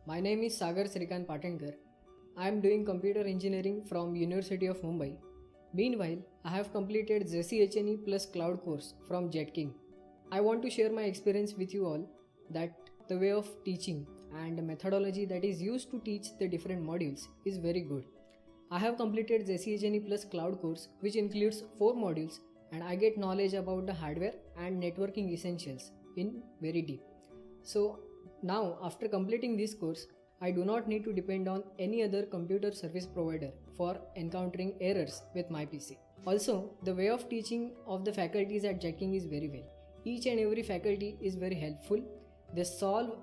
My name is Sagar Srikant Patankar. I am doing computer engineering from University of Mumbai. Meanwhile, I have completed JCHNE plus cloud course from JetKing. I want to share my experience with you all that the way of teaching and the methodology that is used to teach the different modules is very good. I have completed JCHNE plus cloud course which includes 4 modules and I get knowledge about the hardware and networking essentials in very deep. So now after completing this course, I do not need to depend on any other computer service provider for encountering errors with my PC. Also, the way of teaching of the faculties at JetKing is very well. Each and every faculty is very helpful. They solve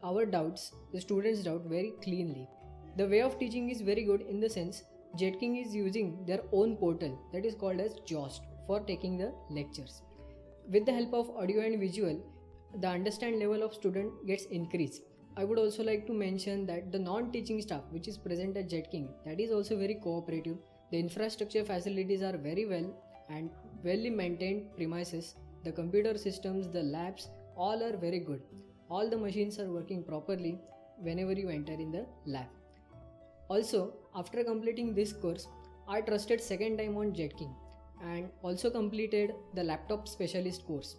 our doubts, the students' doubt very cleanly. The way of teaching is very good in the sense JetKing is using their own portal that is called as JOST for taking the lectures. With the help of audio and visual, the understand level of student gets increased. I would also like to mention that the non-teaching staff which is present at JetKing, that is also very cooperative. The infrastructure facilities are very well and well maintained premises. The computer systems, the labs, all are very good. All the machines are working properly whenever you enter in the lab. Also, after completing this course, I trusted second time on JetKing and also completed the laptop specialist course.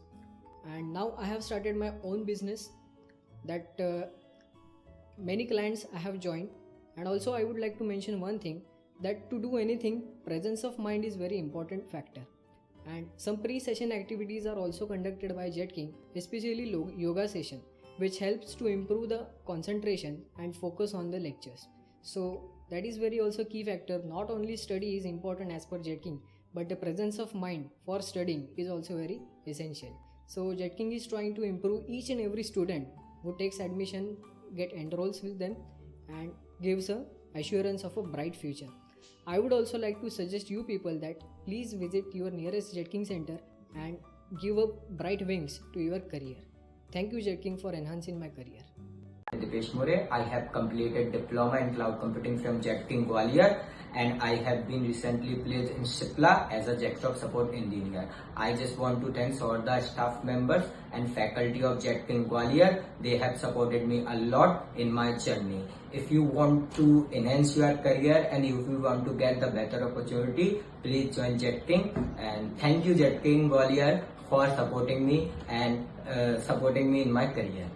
And now I have started my own business that many clients I have joined. And also I would like to mention one thing, that to do anything, presence of mind is very important factor. And some pre-session activities are also conducted by JetKing, especially yoga session, which helps to improve the concentration and focus on the lectures. So that is very also key factor. Not only study is important as per JetKing, but the presence of mind for studying is also very essential. So JetKing is trying to improve each and every student who takes admission, get enrolls with them and gives a assurance of a bright future. I would also like to suggest you people that please visit your nearest JetKing center and give up bright wings to your career. Thank you JetKing for enhancing my career. Dipesh More. I have completed diploma in cloud computing from JetKing Gwalior and I have been recently placed in Shipla as a desktop support engineer. I just want to thank all the staff members and faculty of JetKing Gwalior. They have supported me a lot in my journey. If you want to enhance your career and if you want to get the better opportunity, please join JetKing. And thank you JetKing Gwalior for supporting me and supporting me in my career.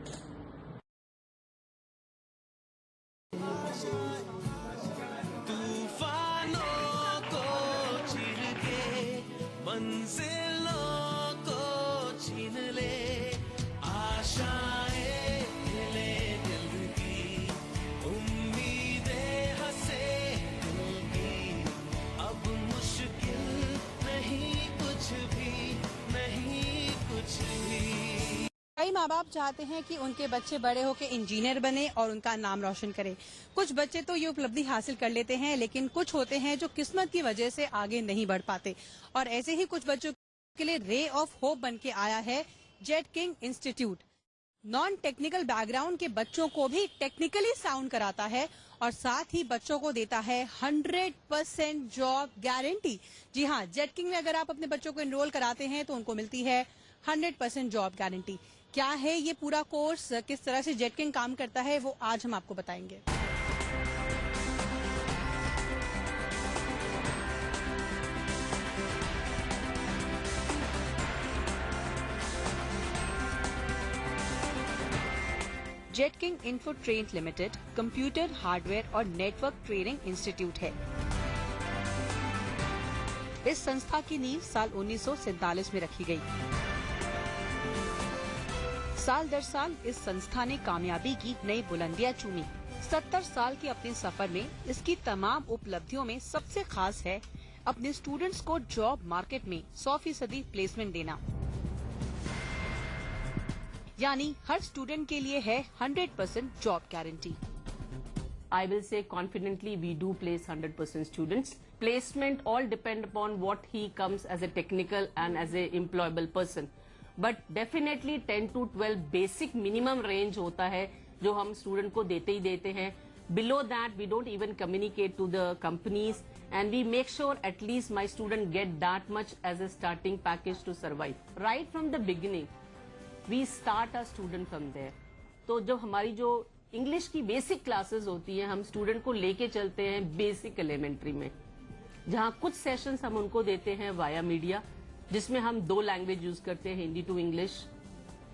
कई माँ बाप चाहते हैं कि उनके बच्चे बड़े होकर इंजीनियर बने और उनका नाम रोशन करें। कुछ बच्चे तो ये उपलब्धि हासिल कर लेते हैं, लेकिन कुछ होते हैं जो किस्मत की वजह से आगे नहीं बढ़ पाते। और ऐसे ही कुछ बच्चों के लिए रे ऑफ होप बन के आया है JetKing institute. Non technical background के बच्चों को भी टेक्निकली साउंड कराता है और साथ ही बच्चों को देता है 100% जॉब गारंटी। जी हाँ, JetKing में अगर आप अपने बच्चों को एनरोल कराते हैं तो उनको मिलती है 100% जॉब गारंटी। क्या है ये पूरा कोर्स, किस तरह से JetKing काम करता है, वो आज हम आपको बताएंगे। JetKing InfoTrain limited computer, hardware और नेटवर्क ट्रेनिंग इंस्टीट्यूट है। इस संस्था की नींव साल 1947 में रखी गई। साल दर साल इस संस्था ने कामयाबी की नई बुलंदियां चूमी। 70 साल के अपने सफर में इसकी तमाम उपलब्धियों में सबसे खास है अपने स्टूडेंट्स को जॉब मार्केट में 100% प्लेसमेंट देना। यानी हर स्टूडेंट के लिए है 100% job guarantee. I will say confidently we do place 100% students. Placement all depend upon what he comes as a technical and as a employable person. But definitely 10 to 12 basic minimum range होता है जो हम student को देते ही देते हैं। Below that we don't even communicate to the companies and we make sure at least my student get that much as a starting package to survive. Right from the beginning we start our student from there. तो जब हमारी जो English की basic classes होती हैं, हम student को लेके चलते हैं बेसिक एलिमेंट्री में, जहां कुछ सेशंस हम उनको देते हैं वाया मीडिया, जिसमें हम 2 लैंग्वेज यूज करते हैं, हिंदी टू इंग्लिश,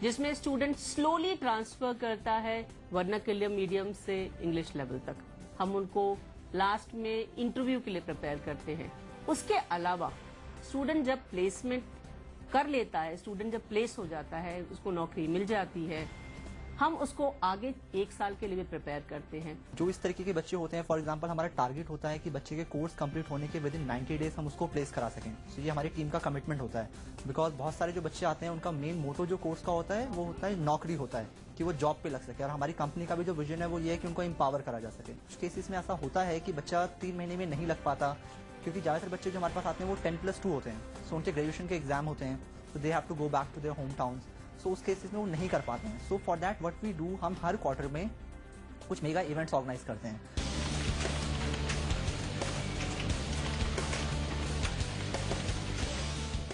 जिसमें स्टूडेंट स्लोली ट्रांसफर करता है वर्नाक्युलर मीडियम से इंग्लिश लेवल तक। हम उनको लास्ट में इंटरव्यू के लिए प्रिपेयर करते हैं। उसके अलावा स्टूडेंट जब प्लेसमेंट कर लेता है, स्टूडेंट जब प्लेस हो जाता है, उसको नौकरी मिल जाती है, हम उसको आगे 1 साल के लिए भी प्रिपेयर करते हैं। जो इस तरीके के बच्चे होते हैं, फॉर एग्जांपल हमारा टारगेट होता है कि बच्चे के कोर्स कंप्लीट होने के विद इन 90 डेज हम उसको प्लेस करा सकें। तो ये हमारी टीम का कमिटमेंट होता है, बिकॉज बहुत सारे जो बच्चे आते हैं उनका मेन मोटो जो कोर्स का होता है वो होता है नौकरी होता है, कि वो जॉब पे लग सके। और हमारी कंपनी का भी जो विजन है वो ये है कि उनको एम्पावर करा जा सके। कुछ केसेस में ऐसा होता है कि बच्चा 3 महीने में नहीं लग पाता, क्योंकि ज्यादातर बच्चे जो हमारे पास आते हैं वो 10+2 होते हैं, सो उनके ग्रेजुएशन के एग्जाम होते हैं, तो they have to go back to their home towns. So उस केसेस में वो नहीं कर पाते हैं। So for that what we do, हम हर क्वार्टर में कुछ मेगा इवेंट्स ऑर्गेनाइज करते हैं।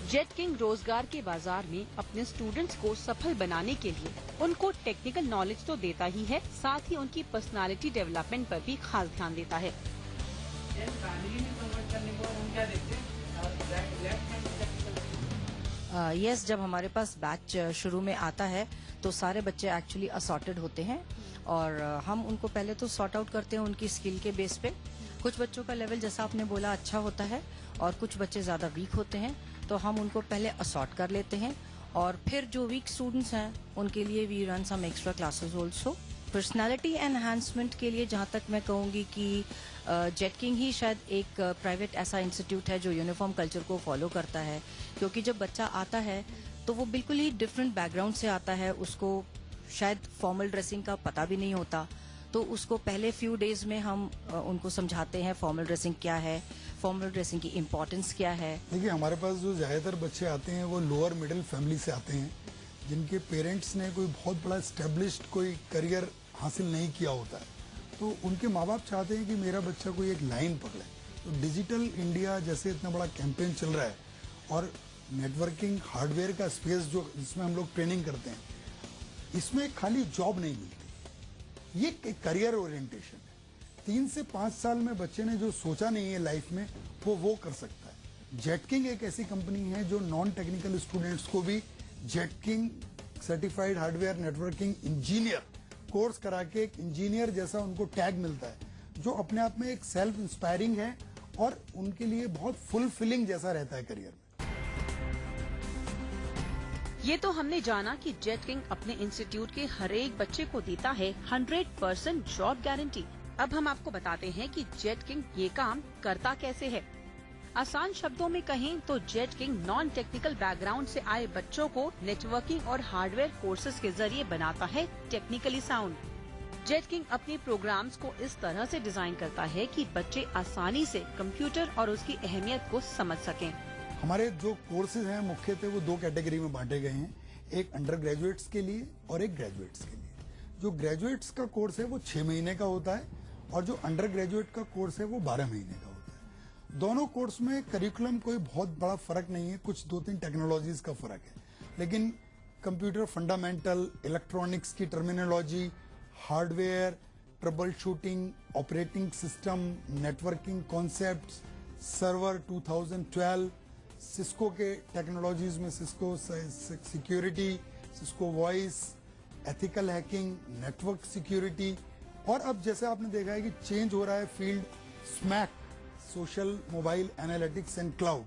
जेट किंग रोजगार के बाजार में अपने स्टूडेंट्स को सफल बनाने के लिए उनको टेक्निकल नॉलेज तो देता ही है, साथ ही उनकी पर्सनालिटी डेवलपमेंट पर भी खास ध्यान देता है। यस, जब हमारे पास बैच शुरू में आता है तो सारे बच्चे एक्चुअली असॉर्टेड होते हैं और हम उनको पहले तो सॉर्ट आउट करते हैं उनकी स्किल के बेस पे। कुछ बच्चों का लेवल जैसा आपने बोला अच्छा होता है और कुछ बच्चे ज्यादा वीक होते हैं, तो हम उनको पहले असॉर्ट कर लेते हैं और फिर जो वीक स्टूडेंट्स हैं उनके लिए we run some extra classes also. Personality enhancement के लिए जहां तक मैं कहूंगी कि जेट किंग ही शायद एक प्राइवेट ऐसा इंस्टीट्यूट है जो यूनिफॉर्म कल्चर को फॉलो करता है, क्योंकि जब बच्चा आता है तो वो बिल्कुल ही डिफरेंट बैकग्राउंड से आता है, उसको शायद फॉर्मल ड्रेसिंग का पता भी नहीं होता, तो उसको पहले फ्यू डेज में हम उनको समझाते हैं फॉर्मल ड्रेसिंग क्या है, फॉर्मल ड्रेसिंग की इम्पोर्टेंस क्या है। देखिए, हमारे पास जो ज्यादातर बच्चे आते हैं वो लोअर मिडिल फैमिली से आते हैं, जिनके पेरेंट्स ने कोई बहुत बड़ा स्टेब्लिश्ड कोई करियर हासिल नहीं किया होता है, तो उनके माँ बाप चाहते हैं कि मेरा बच्चा कोई एक लाइन पकड़े। तो डिजिटल इंडिया जैसे इतना बड़ा कैंपेन चल रहा है और नेटवर्किंग हार्डवेयर का स्पेस जो जिसमें हम लोग ट्रेनिंग करते हैं, इसमें खाली जॉब नहीं मिलती, ये एक करियर ओरिएंटेशन है। 3 से 5 साल में बच्चे ने जो सोचा नहीं है लाइफ में वो कर सकता है। जेट किंग एक ऐसी कंपनी है जो नॉन टेक्निकल स्टूडेंट्स को भी jet king certified hardware networking engineer course करा के एक इंजीनियर जैसा उनको टैग मिलता है, जो अपने आप में एक सेल्फ इंस्पायरिंग है और उनके लिए बहुत फुलफिलिंग जैसा रहता है करियर में। ये तो हमने जाना कि जेट किंग अपने इंस्टीट्यूट के हर एक बच्चे को देता है 100% जॉब गारंटी। अब हम आपको बताते हैं कि जेट किंग ये काम करता कैसे है। आसान शब्दों में कहें तो jet king non technical background से आए बच्चों को नेटवर्किंग और हार्डवेयर कोर्सेज के जरिए बनाता है टेक्निकली साउंड। जेट किंग अपने प्रोग्राम्स को इस तरह से डिजाइन करता है कि बच्चे आसानी से कंप्यूटर और उसकी अहमियत को समझ सकें। हमारे जो कोर्सेज हैं मुख्यतः वो 2 कैटेगरी में बांटे गए हैं, एक अंडर ग्रेजुएट्स के लिए और एक ग्रेजुएट्स के लिए। जो ग्रेजुएट्स का कोर्स है वो 6 महीने का होता है और जो अंडर ग्रेजुएट का कोर्स है वो 12 महीने का होता है। दोनों कोर्स में करिकुलम कोई बहुत बड़ा फर्क नहीं है, कुछ 2-3 टेक्नोलॉजीज का फर्क है, लेकिन कंप्यूटर फंडामेंटल, इलेक्ट्रॉनिक्स की terminology, hardware, trouble shooting, operating system, networking concepts, server 2012, Cisco के टेक्नोलॉजीज में Cisco security, Cisco voice, ethical hacking, network security, और अब जैसे आपने देखा है कि चेंज हो रहा है field, smack social mobile analytics and cloud,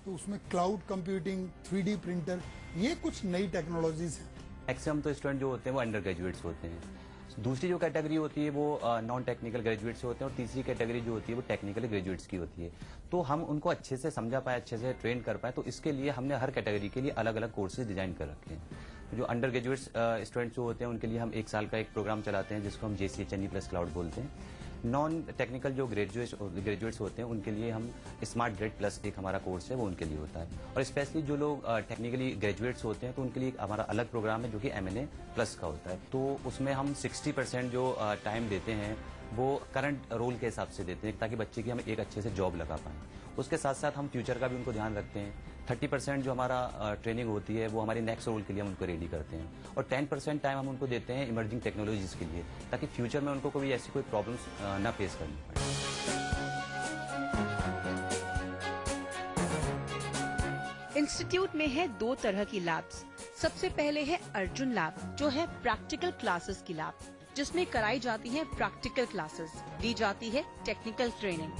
तो उसमें क्लाउड कंप्यूटिंग, 3D प्रिंटर, ये कुछ नई टेक्नोलॉजीज हैं। मैक्सिमम तो स्टूडेंट जो होते हैं वो अंडर ग्रेजुएट्स होते हैं। दूसरी जो कैटेगरी होती है वो नॉन टेक्निकल ग्रेजुएट्स होते हैं और तीसरी कैटेगरी जो होती है वो टेक्निकल ग्रेजुएट्स की होती है। तो हम उनको अच्छे से समझा पाए, अच्छे से ट्रेन कर पाए, तो इसके लिए हमने हर कैटेगरी के लिए अलग अलग कोर्सेज डिजाइन कर रखे हैं। जो अंडर ग्रेजुएट्स स्टूडेंट्स जो होते हैं उनके लिए हम 1 साल का एक प्रोग्राम चलाते हैं जिसको हम JCHNE प्लस क्लाउड बोलते हैं। नॉन टेक्निकल जो ग्रेजुएट्स होते हैं उनके लिए हम स्मार्ट ग्रेड प्लस एक हमारा कोर्स है वो उनके लिए होता है। और स्पेशली जो लोग टेक्निकली ग्रेजुएट्स होते हैं तो उनके लिए हमारा अलग प्रोग्राम है जो कि MNA प्लस का होता है। तो उसमें हम 60% जो टाइम देते हैं वो करंट रोल के हिसाब से देते हैं ताकि बच्चे की हम एक अच्छे से जॉब लगा पाएं। उसके साथ साथ हम फ्यूचर का भी उनको ध्यान रखते हैं 30% जो हमारा ट्रेनिंग होती है वो हमारी नेक्स्ट रोल के लिए हम उनको रेडी करते हैं, और 10% टाइम हम उनको देते हैं इमर्जिंग टेक्नोलॉजीज के लिए, ताकि फ्यूचर में उनको कोई ऐसी कोई प्रॉब्लम्स ना फेस करनी पड़े। इंस्टीट्यूट में है 2 तरह की लैब्स। सबसे पहले है अर्जुन लैब, जो है प्रैक्टिकल क्लासेस की लैब, जिसमें कराई जाती है प्रैक्टिकल क्लासेस, दी जाती है टेक्निकल ट्रेनिंग।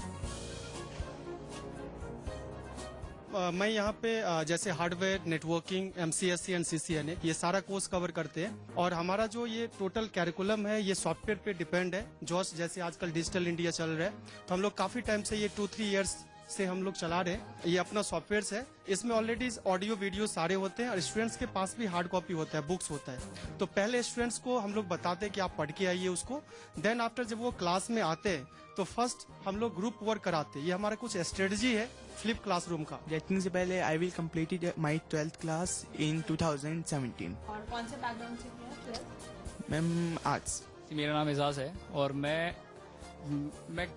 मैं यहाँ पे जैसे hardware, networking, MCSE and CCNA ये सारा कोर्स कवर करते हैं, और हमारा जो ये टोटल कैरिकुलम है ये सॉफ्टवेयर पे डिपेंड है। जैसे आजकल डिजिटल इंडिया चल रहा है, तो हम लोग काफी टाइम से ये 2-3 इयर्स से हम लोग चला रहे हैं। ये अपना सॉफ्टवेयर है, इसमें ऑलरेडी ऑडियो वीडियो सारे होते हैं, और स्टूडेंट्स के पास भी हार्ड कॉपी होता है, बुक्स होता है। तो पहले स्टूडेंट्स को हम लोग बताते हैं कि आप पढ़ के आइए उसको, देन आफ्टर जब वो क्लास में आते हैं तो फर्स्ट हम लोग ग्रुप वर्क कराते हैं। ये हमारा कुछ स्ट्रेटजी है फ्लिप क्लासरूम का। जेटिंग से पहले I will completed my 12th class in 2017। और कौन से बैकग्राउंड से किया 12th? Ma'am arts. मेरा नाम एजाज है, और मैं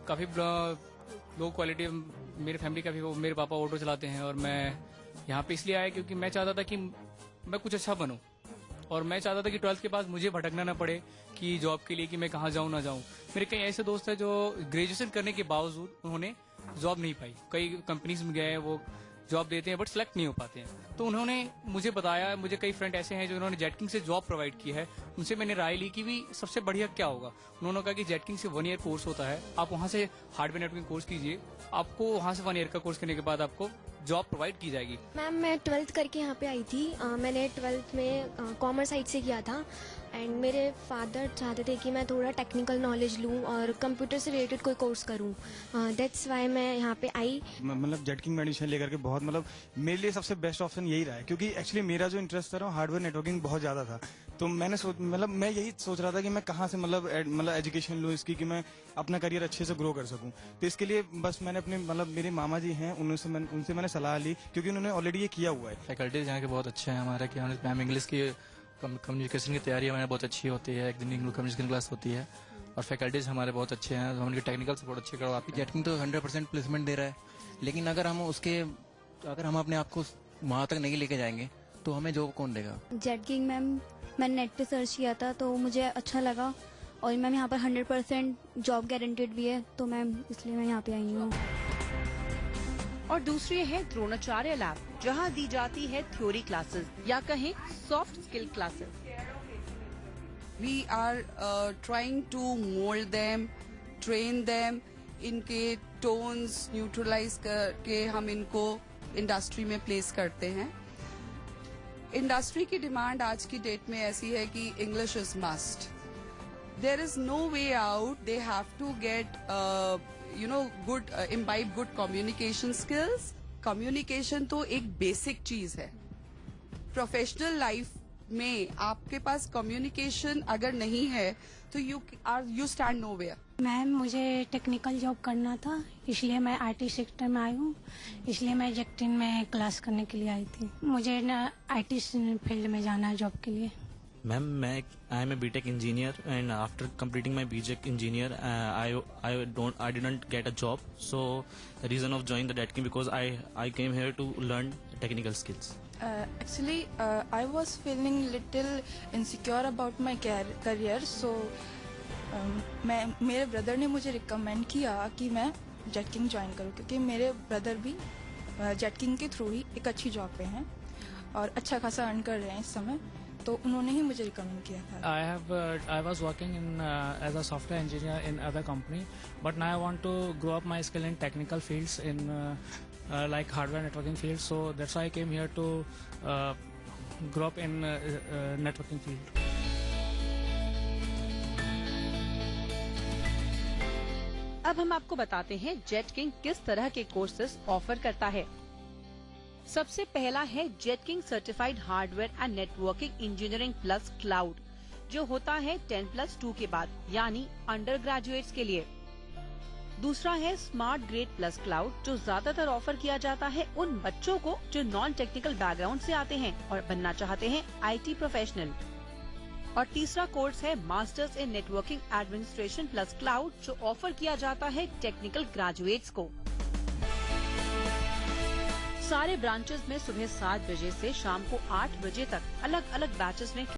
काफ़ी लो क्वालिटी, मेरी फैमिली का भी, मेरे पापा ऑटो चलाते हैं, और मैं यहाँ पे इसलिए आया क्योंकि मैं चाहता था कि मैं कुछ अच्छा बनूं, और मैं चाहता था कि 12th के बाद मुझे भटकना ना पड़े कि जॉब के लिए कि मैं कहाँ जाऊँ ना जाऊँ। मेरे कई ऐसे दोस्त हैं जो ग्रेजुएशन करने के बावजूद उन्होंने जॉब नहीं पाई, कई कंपनीज में गए, वो जॉब देते हैं बट सिलेक्ट नहीं हो पाते हैं। तो उन्होंने मुझे बताया, मुझे कई फ्रेंड ऐसे हैं जो उन्होंने जेटकिंग से जॉब प्रोवाइड की है, उनसे मैंने राय ली कि भी सबसे बढ़िया क्या होगा। उन्होंने कहा कि जेटकिंग से 1 ईयर कोर्स होता है, आप वहाँ से हार्डवेयर नेटवर्किंग कोर्स कीजिए, आपको वहाँ से 1 ईयर का कोर्स करने के बाद आपको जॉब प्रोवाइड की जाएगी। मैम मैं 12th करके यहाँ पे आई थी। मैंने 12th में कॉमर्स साइड से किया था, एंड मेरे फादर चाहते थे कि मैं थोड़ा टेक्निकल नॉलेज लूँ और कंप्यूटर से रिलेटेड कोई कोर्स करूँ। दैट्स वाई मैं यहाँ पे आई। मतलब जेटकिंग में एडमिशन लेकर के बहुत, मतलब मेरे लिए सबसे बेस्ट ऑप्शन यही रहा है, क्योंकि एक्चुअली मेरा जो इंटरेस्ट था हार्डवेयर नेटवर्किंग बहुत ज्यादा था। तो मैंने मतलब मैं यही सोच रहा था कि मैं कहाँ से मतलब एजुकेशन लूँ इसकी, कि मैं अपना करियर अच्छे से ग्रो कर सकूँ। तो इसके लिए बस मैंने अपने मेरे मामा जी हैं, उनसे मैंने सलाह ली, क्योंकि उन्होंने ऑलरेडी ये किया हुआ है। फैकल्टीज यहाँ के बहुत अच्छे हैं हमारे, कि मैम इंग्लिश की कम्युनिकेशन की तैयारी हमारे बहुत अच्छी होती है, एक दिन इंग्लिश कम्युनिकेशन क्लास होती है, और फैकल्टीज हमारे बहुत अच्छे हैं, हम उनकी टेक्निकल सपोर्ट अच्छे करवाते हैं। जेटकिंग तो 100% प्लेसमेंट दे रहा है, लेकिन अगर हम अपने आप को वहाँ तक नहीं लेके जाएंगे तो हमें जॉब कौन देगा। जेटकिंग मैम मैंने नेट पे सर्च किया था तो मुझे अच्छा लगा, और मैम यहाँ पर 100% जॉब गारंटेड भी है, तो मैम इसलिए मैं यहाँ पे आई हूँ। और दूसरी है द्रोणाचार्य लैब, जहाँ दी जाती है थ्योरी क्लासेस या कहें soft skill classes. We are trying to mold them, train them, इनके टोन्स न्यूट्रलाइज करके हम इनको इंडस्ट्री में प्लेस करते हैं। इंडस्ट्री की डिमांड आज की डेट में ऐसी है कि English is must. There is no way out, they have to get good imbibe good communication skills. Communication तो एक बेसिक चीज है। प्रोफेशनल लाइफ में आपके पास कम्युनिकेशन अगर नहीं है तो यू स्टैंड नोवेयर। मैम मुझे टेक्निकल जॉब करना था, इसलिए मैं IT सेक्टर में आई हूँ, इसलिए मैं जेटिंग में क्लास करने के लिए आई थी। मुझे ना IT फील्ड में जाना है जॉब के लिए। Ma'am, I am a BTech engineer, and after completing my BTech engineer, I didn't get a job. So the reason of joining the Jetking, because I came here to learn technical skills. Actually, I was feeling little insecure about my career. So मेरे brother ने मुझे recommend किया कि मैं Jetking join करूं, क्योंकि मेरे brother भी जेटकिंग के थ्रू ही एक अच्छी जॉब पे हैं और अच्छा खासा अर्न कर रहे हैं इस समय, तो उन्होंने ही मुझे रिकमेंड किया था। I was working in as a software engineer in other company, but now I want to grow up my skill in technical fields in like hardware networking field. So that's why I came here to grow up in networking field. अब हम आपको बताते हैं Jetking किस तरह के courses offer करता है। सबसे पहला है Jetking certified hardware and networking engineering plus cloud, जो होता है 10+2 के बाद, यानी अंडर ग्रेजुएट्स के लिए। दूसरा है स्मार्ट ग्रेड प्लस क्लाउड, जो ज्यादातर ऑफर किया जाता है उन बच्चों को जो नॉन टेक्निकल बैकग्राउंड से आते हैं और बनना चाहते हैं IT प्रोफेशनल। और तीसरा कोर्स है masters in networking administration plus cloud, जो ऑफर किया जाता है टेक्निकल ग्रेजुएट्स को। सारे ब्रांचेस में सुबह 7 बजे से शाम को 8 बजे तक अलग अलग बैचेस में